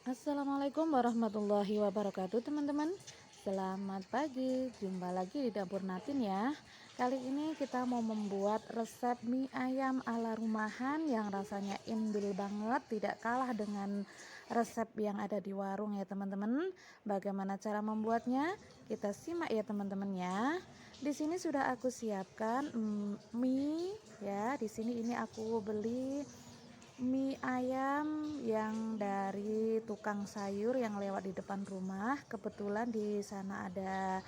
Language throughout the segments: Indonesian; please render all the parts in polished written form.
Assalamualaikum warahmatullahi wabarakatuh, teman-teman. Selamat pagi, jumpa lagi di dapur Natin ya. Kali ini kita mau membuat resep mie ayam ala rumahan yang rasanya indul banget, tidak kalah dengan resep yang ada di warung ya teman-teman. Bagaimana cara membuatnya? Kita simak ya teman-teman ya. Di sini sudah aku siapkan mie ya. Di sini ini aku beli mie ayam yang dari tukang sayur yang lewat di depan rumah. Kebetulan di sana ada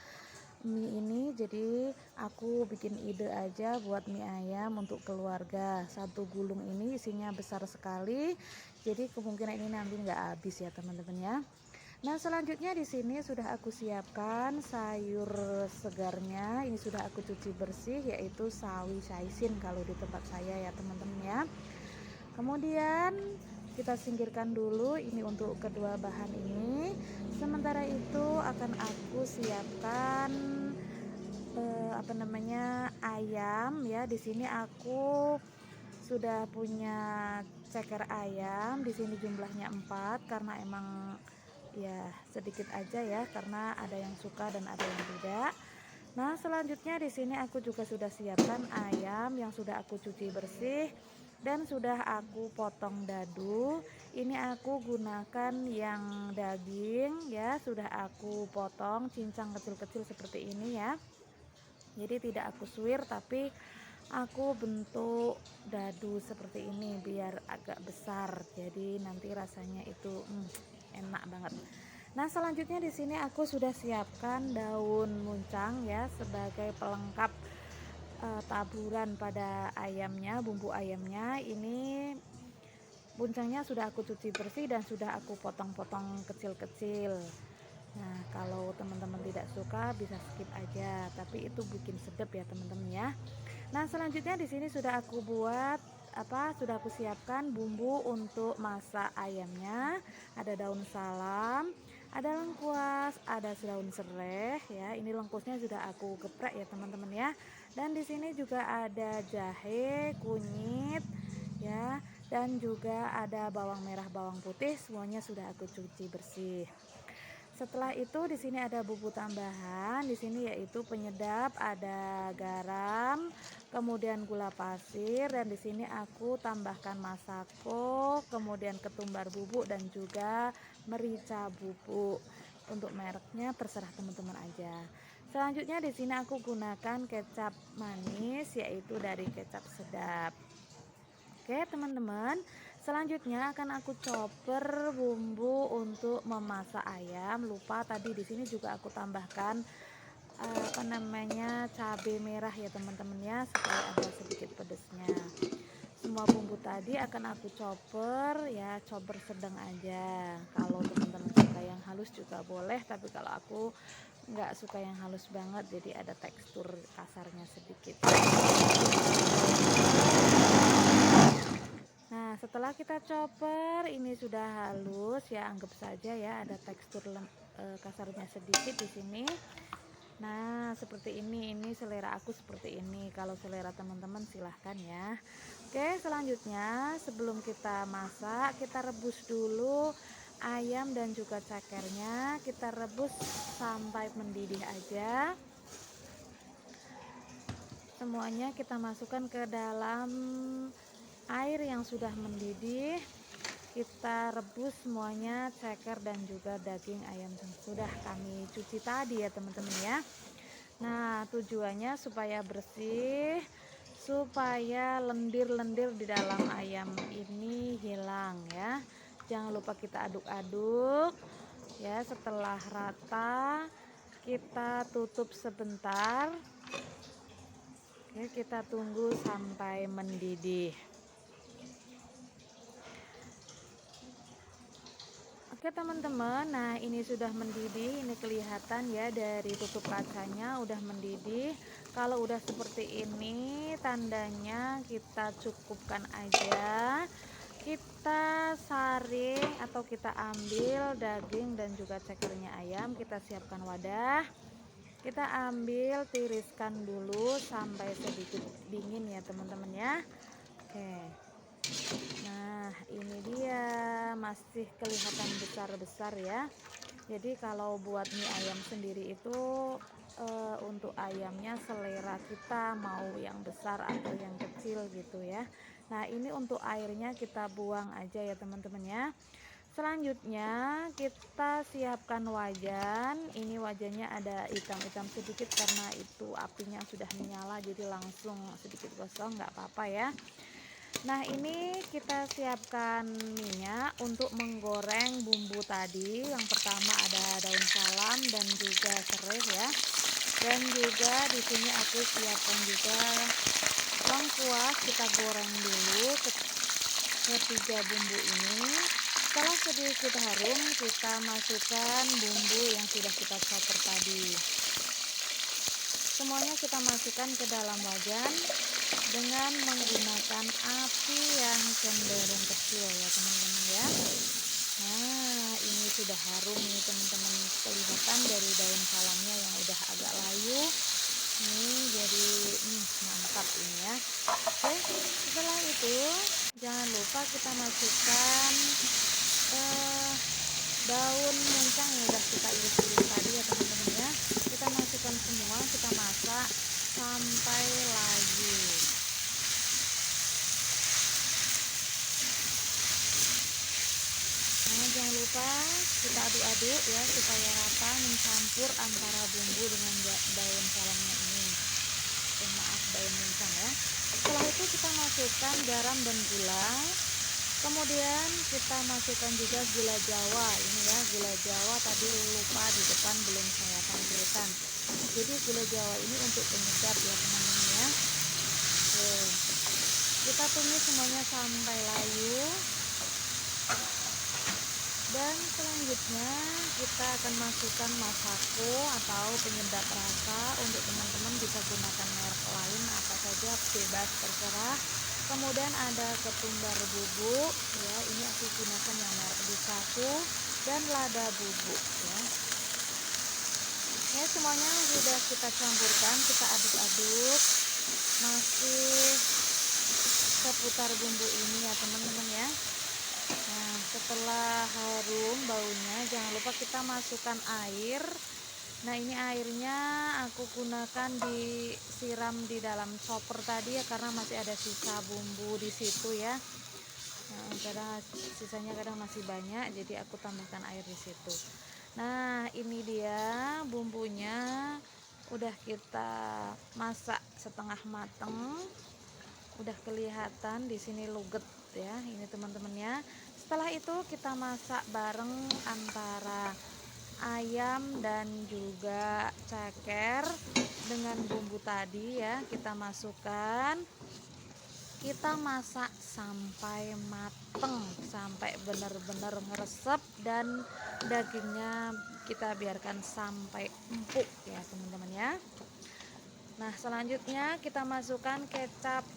mie ini, jadi aku bikin ide aja buat mie ayam untuk keluarga. Satu gulung ini isinya besar sekali, jadi kemungkinan ini nanti nggak habis ya teman-teman ya. Nah, selanjutnya di sini sudah aku siapkan sayur segarnya. Ini sudah aku cuci bersih, yaitu sawi saisin kalau di tempat saya ya teman-teman ya. Kemudian kita singkirkan dulu ini untuk kedua bahan ini. Sementara itu akan aku siapkan ayam ya. Di sini aku sudah punya ceker ayam. Di sini jumlahnya 4 karena emang ya sedikit aja ya, karena ada yang suka dan ada yang tidak. Nah, selanjutnya di sini aku juga sudah siapkan ayam yang sudah aku cuci bersih dan sudah aku potong dadu. Ini aku gunakan yang daging ya, sudah aku potong cincang kecil-kecil seperti ini ya. Jadi tidak aku suwir, tapi aku bentuk dadu seperti ini biar agak besar. Jadi nanti rasanya itu enak banget. Nah, selanjutnya di sini aku sudah siapkan daun muncang ya sebagai pelengkap taburan pada ayamnya, bumbu ayamnya. Ini muncangnya sudah aku cuci bersih dan sudah aku potong-potong kecil-kecil. Nah, kalau teman-teman tidak suka bisa skip aja, tapi itu bikin sedap ya teman-teman ya. Nah, selanjutnya di sini sudah aku buat sudah aku siapkan bumbu untuk masak ayamnya. Ada daun salam, ada lengkuas, ada daun serai ya. Ini lengkuasnya sudah aku geprek ya teman-teman ya. Dan di sini juga ada jahe, kunyit ya, dan juga ada bawang merah, bawang putih, semuanya sudah aku cuci bersih. Setelah itu di sini ada bumbu tambahan, di sini yaitu penyedap, ada garam, kemudian gula pasir, dan di sini aku tambahkan masako, kemudian ketumbar bubuk dan juga merica bubuk. Untuk mereknya terserah teman-teman aja. Selanjutnya di sini aku gunakan kecap manis, yaitu dari kecap sedap. Oke teman-teman, selanjutnya akan aku chopper bumbu untuk memasak ayam. Lupa tadi di sini juga aku tambahkan cabai merah ya teman-teman ya, supaya ada sedikit pedesnya. Semua bumbu tadi akan aku chopper ya, chopper sedang aja. Kalau teman-teman suka yang halus juga boleh, tapi kalau aku nggak suka yang halus banget, jadi ada tekstur kasarnya sedikit. Nah, setelah kita chopper ini sudah halus ya, anggap saja ya ada tekstur kasarnya sedikit di sini. Nah, seperti ini selera aku seperti ini. Kalau selera teman-teman silahkan ya. Oke, selanjutnya sebelum kita masak, kita rebus dulu ayam dan juga cekernya. Kita rebus sampai mendidih aja. Semuanya kita masukkan ke dalam air yang sudah mendidih. Kita rebus semuanya, ceker dan juga daging ayam yang sudah kami cuci tadi ya teman-teman ya. Nah, tujuannya supaya bersih, supaya lendir-lendir di dalam ayam ini hilang ya. Jangan lupa kita aduk-aduk ya. Setelah rata kita tutup sebentar. Oke, kita tunggu sampai mendidih. Oke teman-teman, nah ini sudah mendidih, ini kelihatan ya dari tutup kacanya udah mendidih. Kalau udah seperti ini tandanya kita cukupkan aja. Kita saring atau kita ambil daging dan juga cekernya ayam, kita siapkan wadah. Kita ambil tiriskan dulu sampai sedikit dingin ya teman-teman ya. Oke. Nah, ini dia masih kelihatan besar-besar ya. Jadi kalau buat mie ayam sendiri itu untuk ayamnya selera kita mau yang besar atau yang kecil gitu ya. Nah ini untuk airnya kita buang aja ya teman-teman ya. Selanjutnya kita siapkan wajan. Ini wajannya ada hitam-hitam sedikit karena itu apinya sudah menyala, jadi langsung sedikit gosong, nggak apa-apa ya. Nah ini kita siapkan minyak untuk menggoreng bumbu tadi. Yang pertama ada daun salam dan juga serai ya. Dan juga di sini aku siapkan juga lengkuas, kita goreng dulu ketiga bumbu ini. Setelah sedikit harum, kita masukkan bumbu yang sudah kita chopper tadi. Semuanya kita masukkan ke dalam wajan dengan menggunakan api yang cenderung kecil ya teman-teman ya. Nah ini sudah harum nih teman-teman, kelihatan dari daun salamnya yang udah agak layu nih, jadi mantap ini ya. Oke, setelah itu jangan lupa kita masukkan daun muncang yang udah kita iris-iris tadi ya teman-teman ya. Kita masukkan semua, kita masak sampai layu. Nah jangan lupa kita aduk-aduk ya supaya rata mencampur antara bumbu dengan daun salamnya ini. Maaf, daun muncang ya. Setelah itu kita masukkan garam dan gula. Kemudian kita masukkan juga gula jawa ini ya. Gula jawa tadi lupa di depan belum saya tampilkan. Jadi gula jawa ini untuk penyedap ya teman-teman ya. Oke. Kita tumis semuanya sampai layu. Dan selanjutnya kita akan masukkan masako atau penyedap rasa. Untuk teman-teman bisa gunakan merek lain apa saja, bebas terserah. Kemudian ada ketumbar bubuk ya, ini aku gunakan yang merek Bisatu, dan lada bubuk ya. Ya semuanya sudah kita campurkan, kita aduk-aduk masih seputar bumbu ini ya teman-teman ya. Nah setelah harum baunya, jangan lupa kita masukkan air. Nah ini airnya aku gunakan disiram di dalam chopper tadi ya, karena masih ada sisa bumbu di situ ya. Nah, karena sisanya kadang masih banyak, jadi aku tambahkan air di situ. Nah ini dia bumbunya udah kita masak setengah mateng, udah kelihatan di sini luget ya ini teman-teman ya. Setelah itu kita masak bareng antara ayam dan juga ceker dengan bumbu tadi ya, kita masukkan, kita masak sampai mateng, sampai benar-benar meresap, dan dagingnya kita biarkan sampai empuk ya teman-teman ya. Nah selanjutnya kita masukkan kecap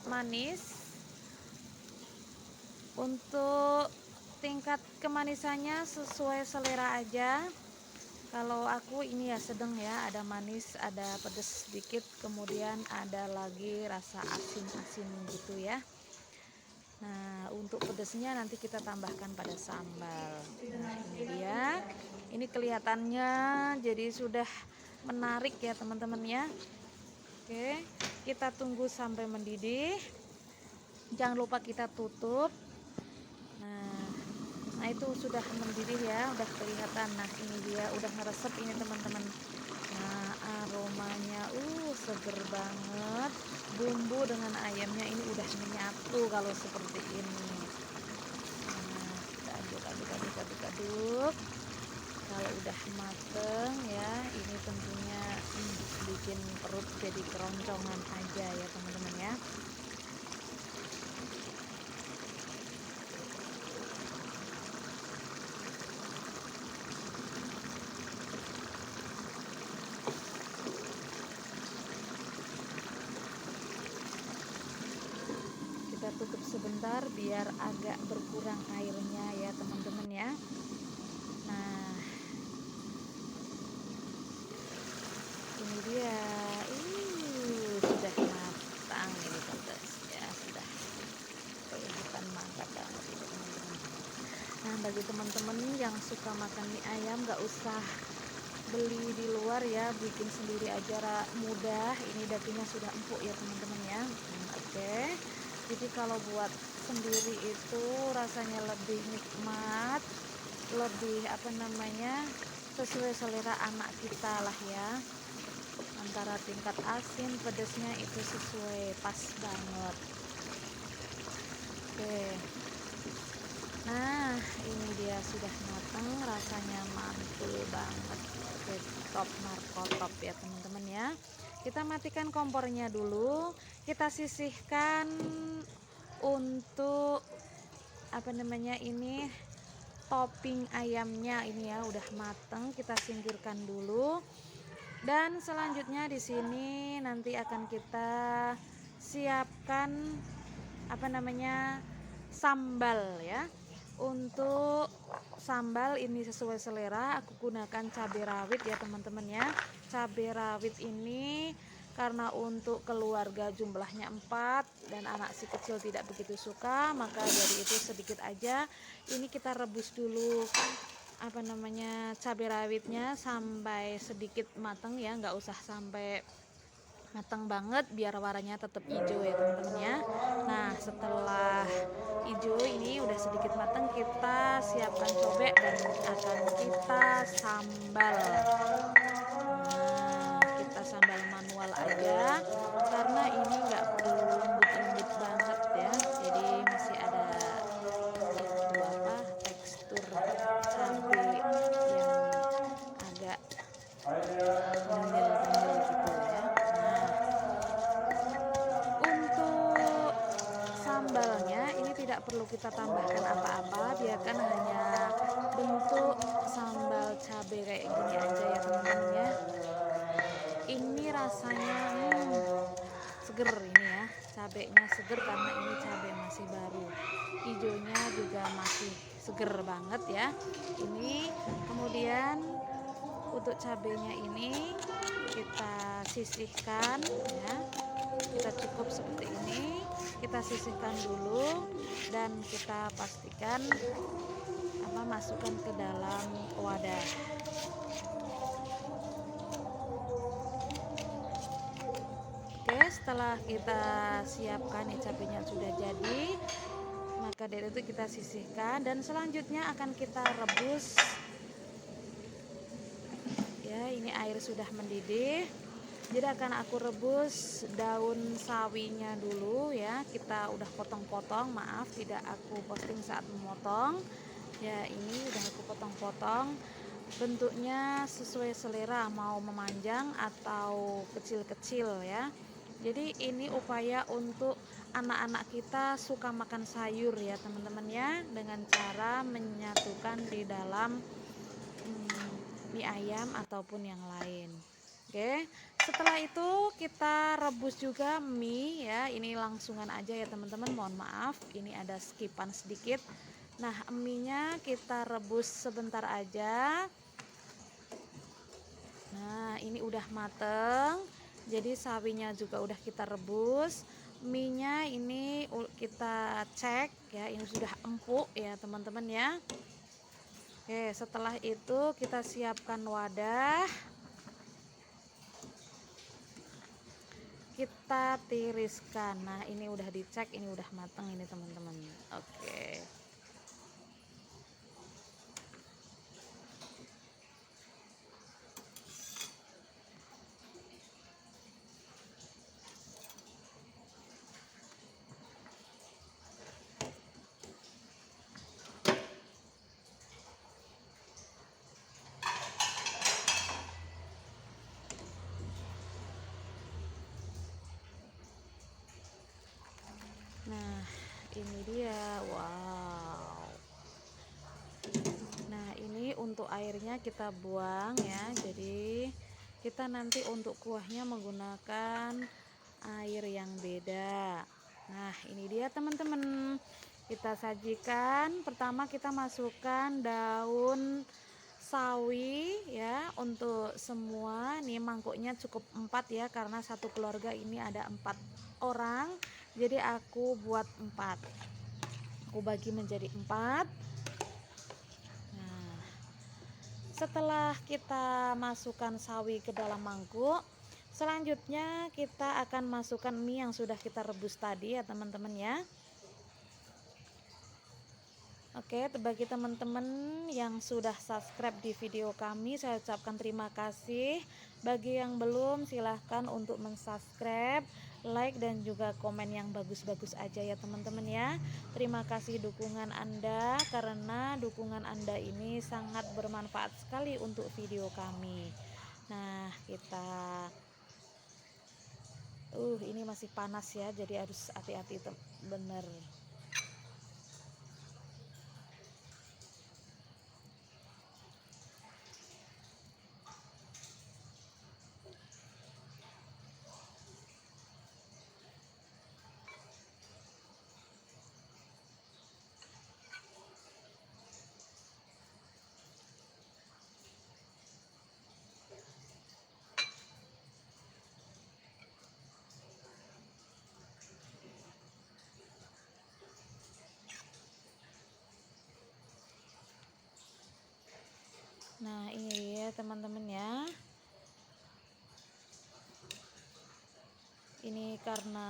manis. Untuk tingkat kemanisannya sesuai selera aja. Kalau aku ini ya sedang ya, ada manis, ada pedas sedikit, kemudian ada lagi rasa asin-asin gitu ya. Nah untuk pedasnya nanti kita tambahkan pada sambal. Nah ini dia, ini kelihatannya jadi sudah menarik ya teman-teman ya. Oke, kita tunggu sampai mendidih, jangan lupa kita tutup. Nah itu sudah mendidih ya, udah kelihatan. Nah ini dia udah meresap ini teman-teman. Nah aromanya seger banget, bumbu dengan ayamnya ini udah menyatu kalau seperti ini. Nah kita aduk. Kalau udah mateng ya, ini tentunya bikin perut jadi keroncongan aja ya teman-teman ya. Kita tutup sebentar biar agak berkurang airnya ya teman-teman ya. Nah ini dia, sudah matang ini pedas ya, sudah kelihatan mantap banget ini. teman-teman yang suka makan mie ayam gak usah beli di luar ya, bikin sendiri aja mudah. Ini dagingnya sudah empuk ya teman-teman ya. Oke. Jadi kalau buat sendiri itu rasanya lebih nikmat, lebih sesuai selera anak kita lah ya. Antara tingkat asin pedesnya itu sesuai, pas banget. Oke. Nah, ini dia sudah matang, rasanya mantul banget. Oke, top markotop ya teman-teman ya. Kita matikan kompornya dulu. Kita sisihkan untuk ini topping ayamnya. Ini ya udah matang, kita singkirkan dulu. Dan selanjutnya di sini nanti akan kita siapkan sambal ya. Untuk sambal ini sesuai selera, aku gunakan cabai rawit ya teman-teman ya. Cabai rawit ini karena untuk keluarga jumlahnya 4 dan anak si kecil tidak begitu suka, maka dari itu sedikit aja. Ini kita rebus dulu cabai rawitnya sampai sedikit matang ya, nggak usah sampai matang banget, biar warnanya tetap hijau ya teman-teman ya. Nah, setelah hijau ini udah sedikit matang, kita siapkan cobek dan akan kita sambal. Nah, kita sambal manual aja karena ini nggak perlu lembut-lembut banget ya, jadi masih ada tekstur cabai yang agak nyemil-nyemil gitu ya. Untuk sambalnya ini tidak perlu kita tambahkan apa-apa, biarkan hanya bentuk sambal cabai kayak gini aja ya teman-teman ya. Ini rasanya seger ini ya, cabenya seger karena ini cabai masih baru, hijaunya juga masih seger banget ya. Ini kemudian untuk cabenya ini kita sisihkan ya, kita cukup seperti ini, kita sisihkan dulu dan kita pastikan masukkan ke dalam wadah. Oke, setelah kita siapkan cabenya sudah jadi, maka dari itu kita sisihkan dan selanjutnya akan kita rebus ya. Ini air sudah mendidih, jadi akan aku rebus daun sawinya dulu ya. Kita udah potong-potong, maaf tidak aku posting saat memotong ya. Ini udah aku potong-potong, bentuknya sesuai selera, mau memanjang atau kecil-kecil ya. Jadi ini upaya untuk anak-anak kita suka makan sayur ya teman-teman ya, dengan cara menyatukan di dalam mie ayam ataupun yang lain. Oke, setelah itu kita rebus juga mie ya. Ini langsungan aja ya teman-teman, mohon maaf ini ada skipan sedikit. Nah, mie-nya kita rebus sebentar aja. Nah, ini udah mateng, jadi sawinya juga udah kita rebus. Mie-nya ini kita cek ya, ini sudah empuk ya teman-teman ya. Oke, setelah itu kita siapkan wadah, kita tiriskan. Nah, ini udah dicek, ini udah mateng ini teman-teman. Oke. Nah, ini dia. Wow. Nah, ini untuk airnya kita buang ya. Jadi kita nanti untuk kuahnya menggunakan air yang beda. Nah, ini dia teman-teman. Kita sajikan. Pertama kita masukkan daun sawi ya untuk semua. Nih mangkuknya cukup 4 ya, karena satu keluarga ini ada 4 orang. Jadi aku buat 4. Aku bagi menjadi 4. Setelah kita masukkan sawi ke dalam mangkuk, selanjutnya kita akan masukkan mie yang sudah kita rebus tadi ya teman-teman ya. Oke, bagi teman-teman yang sudah subscribe di video kami, saya ucapkan terima kasih. Bagi yang belum, silahkan untuk mensubscribe, like, dan juga komen yang bagus-bagus aja ya teman-teman ya. Terima kasih dukungan Anda, karena dukungan Anda ini sangat bermanfaat sekali untuk video kami. Nah, ini masih panas ya, jadi harus hati-hati bener. Nah, ini ya teman-teman ya. Ini karena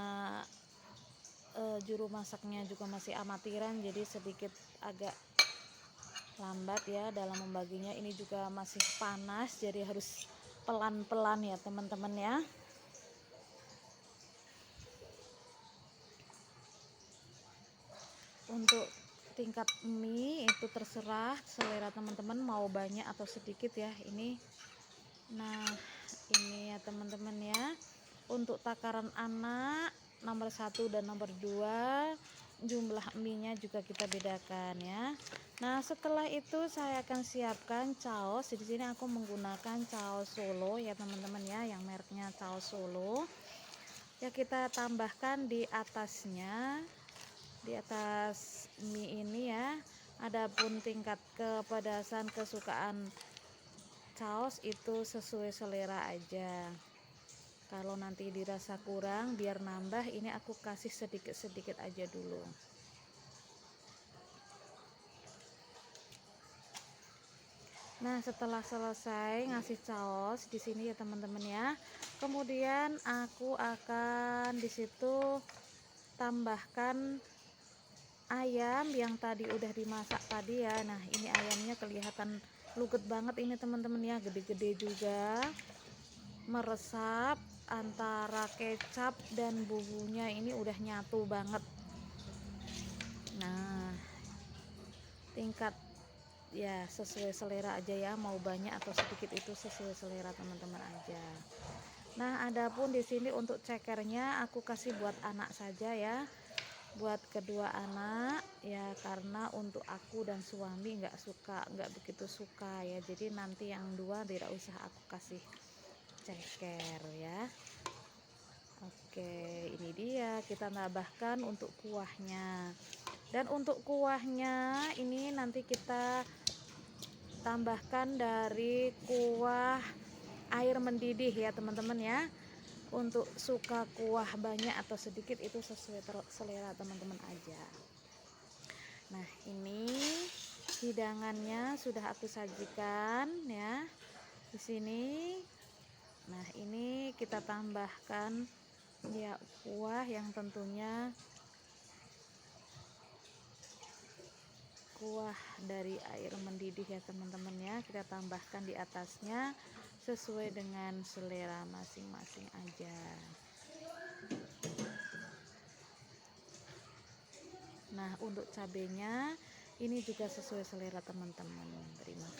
juru masaknya juga masih amatiran, jadi sedikit agak lambat ya dalam membaginya. Ini juga masih panas, jadi harus pelan-pelan ya teman-teman ya. Untuk tingkat mie itu terserah selera teman-teman mau banyak atau sedikit ya ini. Nah, ini ya teman-teman ya. Untuk takaran anak nomor 1 dan nomor 2, jumlah mie-nya juga kita bedakan ya. Nah, setelah itu saya akan siapkan caos. Di sini aku menggunakan caos Solo ya teman-teman ya, yang mereknya caos Solo. Ya, kita tambahkan di atasnya, di atas mie ini ya. Adapun tingkat kepedasan kesukaan caos itu sesuai selera aja. Kalau nanti dirasa kurang biar nambah, ini aku kasih sedikit-sedikit aja dulu. Nah, setelah selesai ngasih caos di sini ya teman-teman ya, kemudian aku akan di situ tambahkan ayam yang tadi udah dimasak tadi ya. Nah, ini ayamnya kelihatan luget banget ini teman-teman ya, gede-gede juga, meresap antara kecap dan bumbunya, ini udah nyatu banget. Nah, tingkat ya sesuai selera aja ya, mau banyak atau sedikit itu sesuai selera teman-teman aja. Nah, adapun di sini untuk cekernya aku kasih buat anak saja ya, buat kedua anak ya, karena untuk aku dan suami nggak begitu suka ya, jadi nanti yang dua tidak usah aku kasih ceker ya. Oke, ini dia kita tambahkan untuk kuahnya. Dan untuk kuahnya ini nanti kita tambahkan dari kuah air mendidih ya teman-teman ya. Untuk suka kuah banyak atau sedikit itu sesuai selera teman-teman aja. Nah, ini hidangannya sudah aku sajikan ya di sini. Nah, ini kita tambahkan ya kuah yang tentunya kuah dari air mendidih ya teman-teman ya, kita tambahkan di atasnya sesuai dengan selera masing-masing aja. Nah, untuk cabenya ini juga sesuai selera teman-teman. Terima kasih.